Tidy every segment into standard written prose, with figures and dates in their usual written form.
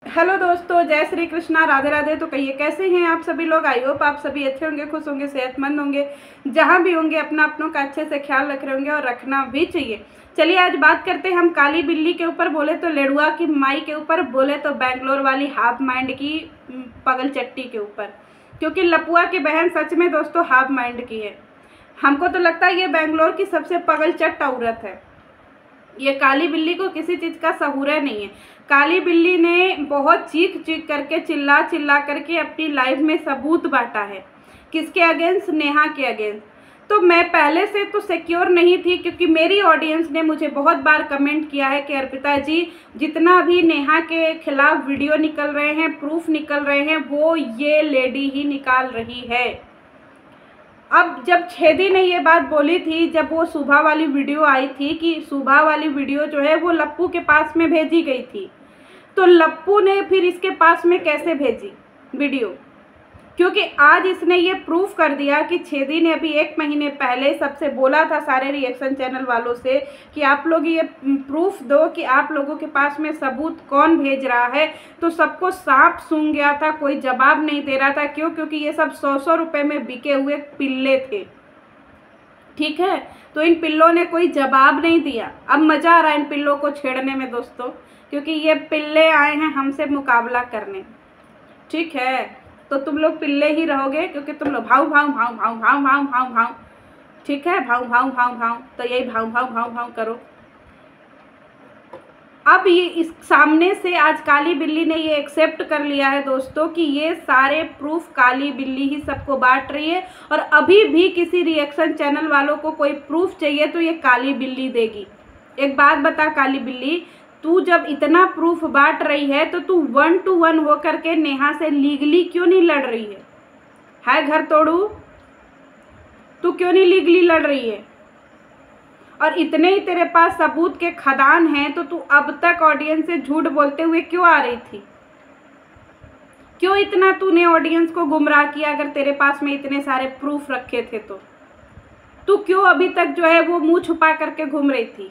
Hello दोस्तों, जय श्री कृष्णा, राधे राधे। तो कहिए कैसे हैं आप सभी लोग। आई होप आप सभी अच्छे होंगे, खुश होंगे, सेहतमंद होंगे, जहां भी होंगे अपना अपनों का अच्छे से ख्याल रख रहे होंगे और रखना भी चाहिए। चलिए आज बात करते हैं हम काली बिल्ली के ऊपर, बोले तो लेडुआ की माई के ऊपर, बोले तो बेंगलोर वाली हाफ माइंड की पगल चट्टी के ऊपर। क्योंकि लपुआ की बहन सच में दोस्तों हाफ माइंड की है। हमको तो लगता है ये बेंगलोर की सबसे पगल चट्ट औरत है। ये काली बिल्ली को किसी चीज़ का सहूर नहीं है। काली बिल्ली ने बहुत चीख चीख करके, चिल्ला चिल्ला करके अपनी लाइफ में सबूत बांटा है। किसके अगेंस्ट? नेहा के अगेंस्ट। तो मैं पहले से तो सिक्योर नहीं थी, क्योंकि मेरी ऑडियंस ने मुझे बहुत बार कमेंट किया है कि अर्पिता जी, जितना भी नेहा के खिलाफ वीडियो निकल रहे हैं, प्रूफ निकल रहे हैं, वो ये लेडी ही निकाल रही है। अब जब छेदी ने ये बात बोली थी, जब वो सुबह वाली वीडियो आई थी, कि सुबह वाली वीडियो जो है वो लप्पू के पास में भेजी गई थी, तो लप्पू ने फिर इसके पास में कैसे भेजी वीडियो? क्योंकि आज इसने ये प्रूफ कर दिया कि छेदी ने अभी 1 महीने पहले सबसे बोला था, सारे रिएक्शन चैनल वालों से, कि आप लोग ये प्रूफ दो कि आप लोगों के पास में सबूत कौन भेज रहा है। तो सबको सांप सूंघ गया था, कोई जवाब नहीं दे रहा था। क्यों? क्योंकि ये सब 100-100 रुपये में बिके हुए पिल्ले थे। ठीक है, तो इन पिल्लों ने कोई जवाब नहीं दिया। अब मज़ा आ रहा है इन पिल्लों को छेड़ने में दोस्तों, क्योंकि ये पिल्ले आए हैं हमसे मुकाबला करने। ठीक है, तो तुम लोग पिल्ले ही रहोगे, क्योंकि तुम लोग भाव भाव भाव भाव भाव भाव भाव भाव। ठीक है, भाव भाव भाव भाव, तो यही भाव भाव भाव भाव करो। अब ये इस सामने से आज काली बिल्ली ने ये एक्सेप्ट कर लिया है दोस्तों कि ये सारे प्रूफ काली बिल्ली ही सबको बांट रही है। और अभी भी किसी रिएक्शन चैनल वालों को कोई प्रूफ चाहिए तो ये काली बिल्ली देगी। एक बात बता काली बिल्ली, तू जब इतना प्रूफ बांट रही है तो तू 1 to 1 हो करके नेहा से लीगली क्यों नहीं लड़ रही है घर तोड़ू? तू क्यों नहीं लीगली लड़ रही है? और इतने ही तेरे पास सबूत के खदान हैं, तो तू अब तक ऑडियंस से झूठ बोलते हुए क्यों आ रही थी? क्यों इतना तूने ऑडियंस को गुमराह किया? अगर तेरे पास में इतने सारे प्रूफ रखे थे तो तू क्यों अभी तक जो है वो मुंह छुपा करके घूम रही थी?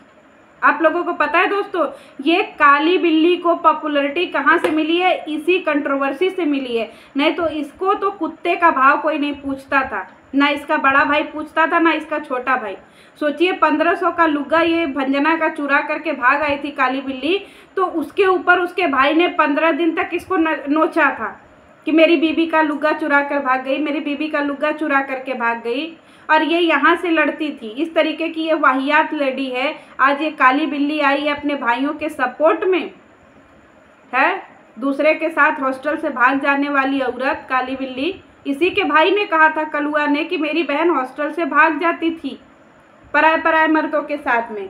आप लोगों को पता है दोस्तों, ये काली बिल्ली को पॉपुलैरिटी कहाँ से मिली है? इसी कंट्रोवर्सी से मिली है। नहीं तो इसको तो कुत्ते का भाव कोई नहीं पूछता था, ना इसका बड़ा भाई पूछता था, ना इसका छोटा भाई। सोचिए 1500 का लुग्गा ये भंजना का चुरा करके भाग आई थी काली बिल्ली, तो उसके ऊपर उसके भाई ने 15 दिन तक इसको नोचा था कि मेरी बीबी का लुग्गा चुरा कर भाग गई, मेरी बीबी का लुग्गा चुरा करके भाग गई। और ये यहाँ से लड़ती थी। इस तरीके की ये वाहियात लेडी है। आज ये काली बिल्ली आई है अपने भाइयों के सपोर्ट में, है दूसरे के साथ हॉस्टल से भाग जाने वाली औरत काली बिल्ली। इसी के भाई ने कहा था, कलुआ ने, कि मेरी बहन हॉस्टल से भाग जाती थी पराए पराए मर्दों के साथ में।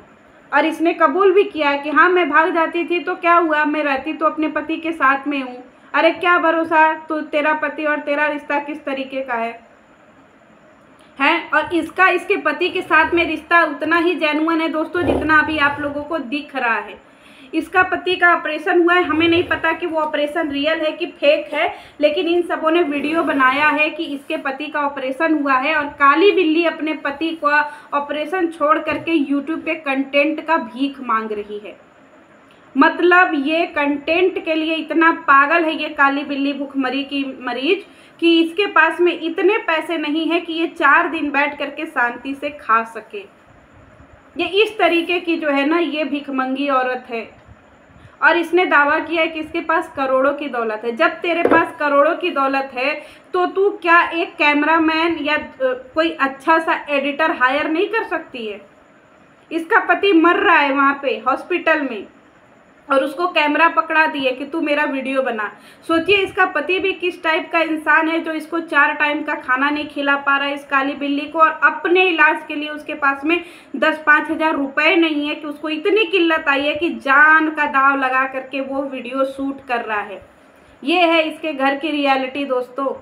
और इसने कबूल भी किया कि हाँ मैं भाग जाती थी, तो क्या हुआ, मैं रहती तो अपने पति के साथ में हूँ। अरे क्या भरोसा तो तेरा पति और तेरा रिश्ता किस तरीके का है? और इसका इसके पति के साथ में रिश्ता उतना ही जेन्युइन है दोस्तों, जितना अभी आप लोगों को दिख रहा है। इसका पति का ऑपरेशन हुआ है, हमें नहीं पता कि वो ऑपरेशन रियल है कि फेक है, लेकिन इन सबों ने वीडियो बनाया है कि इसके पति का ऑपरेशन हुआ है। और काली बिल्ली अपने पति का ऑपरेशन छोड़ करके यूट्यूब पे कंटेंट का भीख मांग रही है। मतलब ये कंटेंट के लिए इतना पागल है ये काली बिल्ली भूखमरी की मरीज, कि इसके पास में इतने पैसे नहीं है कि ये 4 दिन बैठ करके शांति से खा सके। ये इस तरीके की जो है ना, ये भिखमंगी औरत है। और इसने दावा किया है कि इसके पास करोड़ों की दौलत है। जब तेरे पास करोड़ों की दौलत है तो तू क्या एक कैमरामैन या कोई अच्छा सा एडिटर हायर नहीं कर सकती है? इसका पति मर रहा है वहाँ पे हॉस्पिटल में, और उसको कैमरा पकड़ा दिए कि तू मेरा वीडियो बना। सोचिए इसका पति भी किस टाइप का इंसान है, जो इसको 4 टाइम का खाना नहीं खिला पा रहा है इस काली बिल्ली को, और अपने इलाज के लिए उसके पास में 10-5 हज़ार रुपये नहीं है, कि उसको इतनी किल्लत आई है कि जान का दाव लगा करके वो वीडियो शूट कर रहा है। ये है इसके घर की रियलिटी दोस्तों।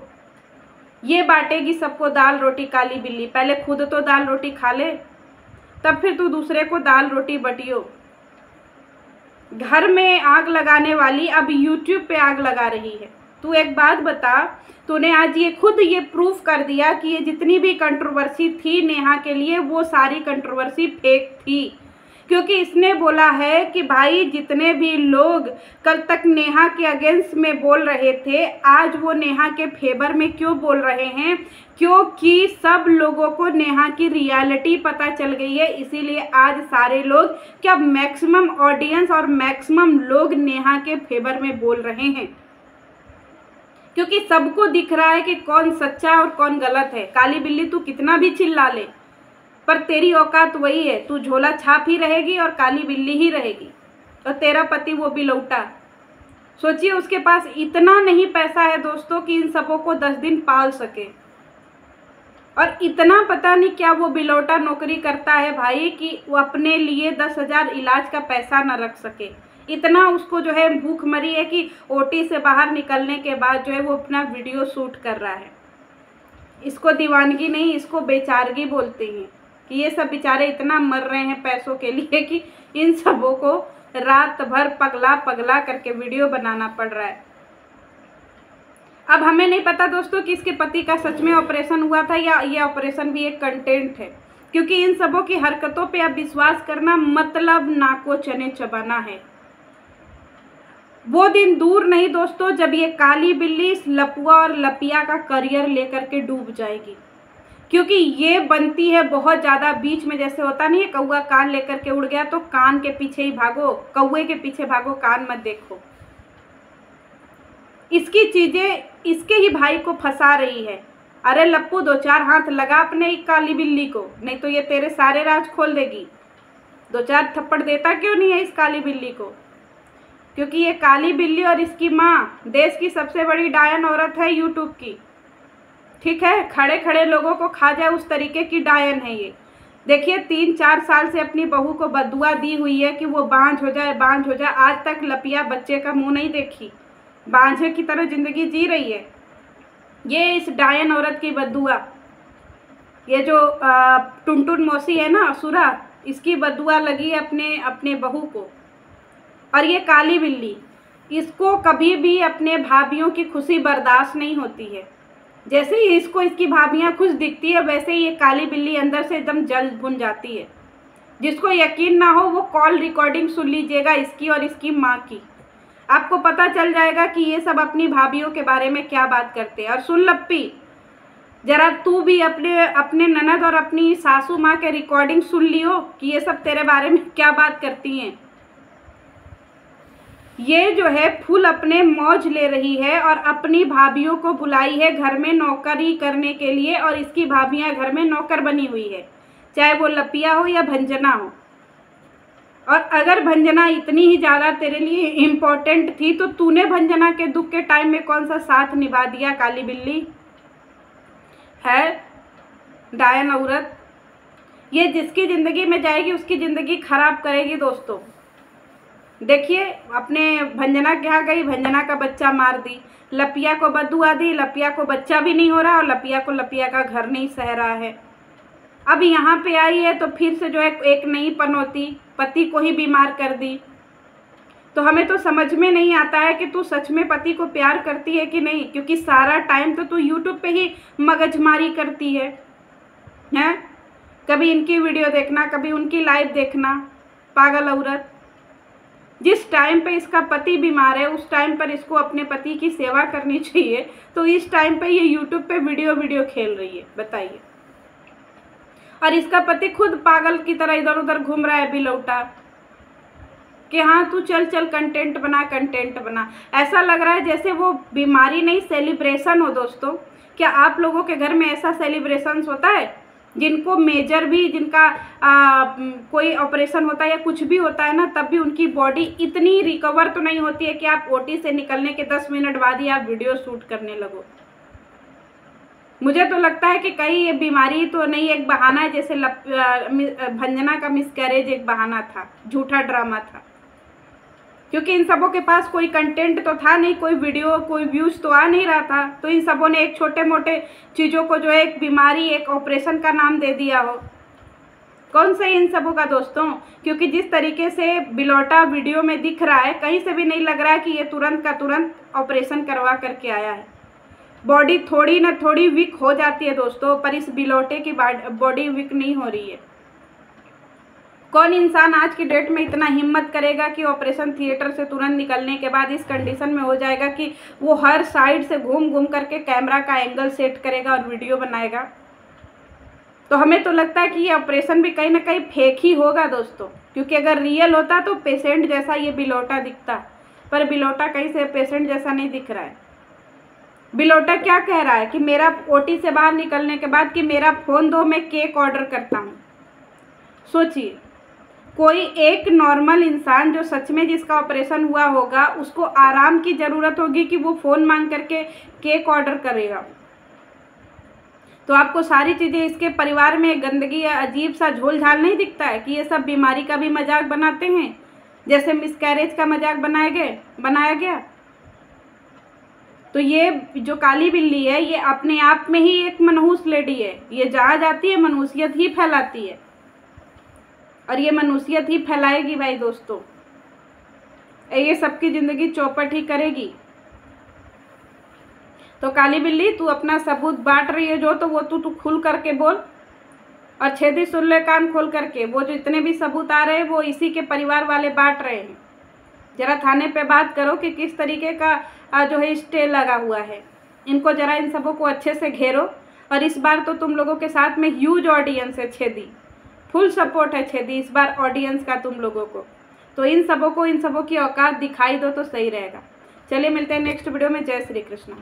ये बांटेगी सबको दाल रोटी काली बिल्ली। पहले खुद तो दाल रोटी खा ले, तब फिर तू दूसरे को दाल रोटी बटियो। घर में आग लगाने वाली अब यूट्यूब पे आग लगा रही है। तू एक बात बता, तूने आज ये खुद ये प्रूफ कर दिया कि ये जितनी भी कंट्रोवर्सी थी नेहा के लिए, वो सारी कंट्रोवर्सी फेक थी। क्योंकि इसने बोला है कि भाई जितने भी लोग कल तक नेहा के अगेंस्ट में बोल रहे थे, आज वो नेहा के फेवर में क्यों बोल रहे हैं, क्योंकि सब लोगों को नेहा की रियलिटी पता चल गई है। इसीलिए आज सारे लोग, क्या मैक्सिमम ऑडियंस और मैक्सिमम लोग नेहा के फेवर में बोल रहे हैं, क्योंकि सबको दिख रहा है कि कौन सच्चा और कौन गलत है। काली बिल्ली तू कितना भी चिल्ला ले, पर तेरी औकात वही है, तू झोला छाप ही रहेगी और काली बिल्ली ही रहेगी। और तेरा पति वो भी लौटा, सोचिए उसके पास इतना नहीं पैसा है दोस्तों कि इन सबों को 10 दिन पाल सके, और इतना पता नहीं क्या वो बिलौटा नौकरी करता है भाई कि वो अपने लिए 10,000 इलाज का पैसा न रख सके। इतना उसको जो है भूख मरी है कि ओटी से बाहर निकलने के बाद जो है वो अपना वीडियो शूट कर रहा है। इसको दीवानगी नहीं, इसको बेचारगी बोलते हैं कि ये सब बेचारे इतना मर रहे हैं पैसों के लिए कि इन सबों को रात भर पगला पगला करके वीडियो बनाना पड़ रहा है। अब हमें नहीं पता दोस्तों कि इसके पति का सच में ऑपरेशन हुआ था या ये ऑपरेशन भी एक कंटेंट है, क्योंकि इन सबों की हरकतों पे अब विश्वास करना मतलब नाको चने चबाना है। वो दिन दूर नहीं दोस्तों जब ये काली बिल्ली लपुआ और लपिया का करियर लेकर के डूब जाएगी, क्योंकि ये बनती है बहुत ज़्यादा बीच में। जैसे होता नहीं है कौवा कान लेकर के उड़ गया तो कान के पीछे ही भागो, कौवे के पीछे भागो, कान मत देखो। इसकी चीज़ें इसके ही भाई को फंसा रही है। अरे लप्पू 2-4 हाथ लगा अपने काली बिल्ली को, नहीं तो ये तेरे सारे राज खोल देगी। 2-4 थप्पड़ देता क्यों नहीं है इस काली बिल्ली को? क्योंकि ये काली बिल्ली और इसकी माँ देश की सबसे बड़ी डायन औरत है यूट्यूब की। ठीक है, खड़े खड़े लोगों को खा जाए उस तरीके की डायन है ये। देखिए 3-4 साल से अपनी बहू को बदुआ दी हुई है कि वो बांझ हो जाए, बांझ हो जाए। आज तक लपिया बच्चे का मुंह नहीं देखी, बांझे की तरह जिंदगी जी रही है। ये इस डायन औरत की बदुआ, ये जो टुनटुन मौसी है ना असुरा, इसकी बदुआ लगी है अपने बहू को। और ये काली बिल्ली, इसको कभी भी अपने भाभीयों की खुशी बर्दाश्त नहीं होती है। जैसे ही इसको इसकी भाभियाँ खुश दिखती है, वैसे ही ये काली बिल्ली अंदर से एकदम जल भुन जाती है। जिसको यकीन ना हो वो कॉल रिकॉर्डिंग सुन लीजिएगा इसकी और इसकी माँ की, आपको पता चल जाएगा कि ये सब अपनी भाभीयों के बारे में क्या बात करते हैं। और सुन लप्पी, जरा तू भी अपने ननद और अपनी सासू माँ के रिकॉर्डिंग सुन लियो कि ये सब तेरे बारे में क्या बात करती हैं। ये जो है फुल अपने मौज ले रही है और अपनी भाभीयों को बुलाई है घर में नौकरी करने के लिए, और इसकी भाभियां घर में नौकर बनी हुई है, चाहे वो लपिया हो या भंजना हो। और अगर भंजना इतनी ही ज़्यादा तेरे लिए इम्पोर्टेंट थी तो तूने भंजना के दुख के टाइम में कौन सा साथ निभा दिया? काली बिल्ली है डायन औरत, ये जिसकी ज़िंदगी में जाएगी उसकी ज़िंदगी खराब करेगी दोस्तों। देखिए अपने भंजना के यहाँ गई, भंजना का बच्चा मार दी, लपिया को बदुआ दी, लपिया को बच्चा भी नहीं हो रहा और लपिया को लपिया का घर नहीं सह रहा है। अब यहाँ पे आई है तो फिर से जो है एक नई पनौती, पति को ही बीमार कर दी। तो हमें तो समझ में नहीं आता है कि तू सच में पति को प्यार करती है कि नहीं, क्योंकि सारा टाइम तो तू यूट्यूब पे ही मगजमारी करती है। कभी इनकी वीडियो देखना, कभी उनकी लाइव देखना, पागल औरत। जिस टाइम पे इसका पति बीमार है उस टाइम पर इसको अपने पति की सेवा करनी चाहिए, तो इस टाइम पे ये यूट्यूब पे वीडियो खेल रही है, बताइए। और इसका पति खुद पागल की तरह इधर उधर घूम रहा है बिलौटा कि हाँ तू चल कंटेंट बना। ऐसा लग रहा है जैसे वो बीमारी नहीं सेलिब्रेशन हो दोस्तों। क्या आप लोगों के घर में ऐसा सेलिब्रेशन होता है? जिनको मेजर भी, जिनका कोई ऑपरेशन होता है या कुछ भी होता है ना, तब भी उनकी बॉडी इतनी रिकवर तो नहीं होती है कि आप ओटी से निकलने के 10 मिनट बाद ही आप वीडियो शूट करने लगो। मुझे तो लगता है कि कहीं ये बीमारी तो नहीं, एक बहाना है। जैसे भंजना का मिसकैरेज एक बहाना था, झूठा ड्रामा था, क्योंकि इन सबों के पास कोई कंटेंट तो था नहीं, कोई वीडियो, कोई व्यूज़ तो आ नहीं रहा था। तो इन सबों ने एक छोटे मोटे चीज़ों को जो है एक बीमारी, एक ऑपरेशन का नाम दे दिया हो। कौन से इन सबों का दोस्तों? क्योंकि जिस तरीके से बिलौटा वीडियो में दिख रहा है, कहीं से भी नहीं लग रहा है कि ये तुरंत का तुरंत ऑपरेशन करवा करके आया है। बॉडी थोड़ी ना थोड़ी वीक हो जाती है दोस्तों, पर इस बिलौटे की बॉडी वीक नहीं हो रही है। कौन इंसान आज की डेट में इतना हिम्मत करेगा कि ऑपरेशन थिएटर से तुरंत निकलने के बाद इस कंडीशन में हो जाएगा कि वो हर साइड से घूम घूम करके कैमरा का एंगल सेट करेगा और वीडियो बनाएगा। तो हमें तो लगता है कि ये ऑपरेशन भी कहीं ना कहीं फेक ही होगा दोस्तों, क्योंकि अगर रियल होता तो पेशेंट जैसा ये बिलोटा दिखता, पर बिलोटा कहीं से पेशेंट जैसा नहीं दिख रहा है। बिलोटा क्या कह रहा है कि मेरा ओटी से बाहर निकलने के बाद कि मेरा फ़ोन दो, मैं केक ऑर्डर करता हूँ। सोचिए, कोई एक नॉर्मल इंसान जो सच में जिसका ऑपरेशन हुआ होगा, उसको आराम की ज़रूरत होगी कि वो फ़ोन मांग करके केक ऑर्डर करेगा। तो आपको सारी चीज़ें, इसके परिवार में गंदगी या अजीब सा झोल झाल नहीं दिखता है कि ये सब बीमारी का भी मजाक बनाते हैं, जैसे मिसकैरेज का मजाक बनाया गया। तो ये जो काली बिल्ली है, ये अपने आप में ही एक मनहूस लेडी है। ये जहाँ जाती है मनहूसियत ही फैलाती है, और ये मनहूसियत ही फैलाएगी भाई दोस्तों। ये सबकी ज़िंदगी चौपट ही करेगी। तो काली बिल्ली, तू अपना सबूत बांट रही है जो, तो वो तू खुल करके बोल, और छेदी सुन ले कान खोल करके। वो जो इतने भी सबूत आ रहे हैं वो इसी के परिवार वाले बांट रहे हैं। ज़रा थाने पे बात करो कि किस तरीके का जो है स्टे लगा हुआ है। इनको ज़रा, इन सबों को अच्छे से घेरो। और इस बार तो तुम लोगों के साथ में ह्यूज ऑडियंस है छेदी, फुल सपोर्ट है छेदी इस बार ऑडियंस का तुम लोगों को। तो इन सबों की औकात दिखाई दो तो सही रहेगा। चलिए मिलते हैं नेक्स्ट वीडियो में। जय श्री कृष्ण।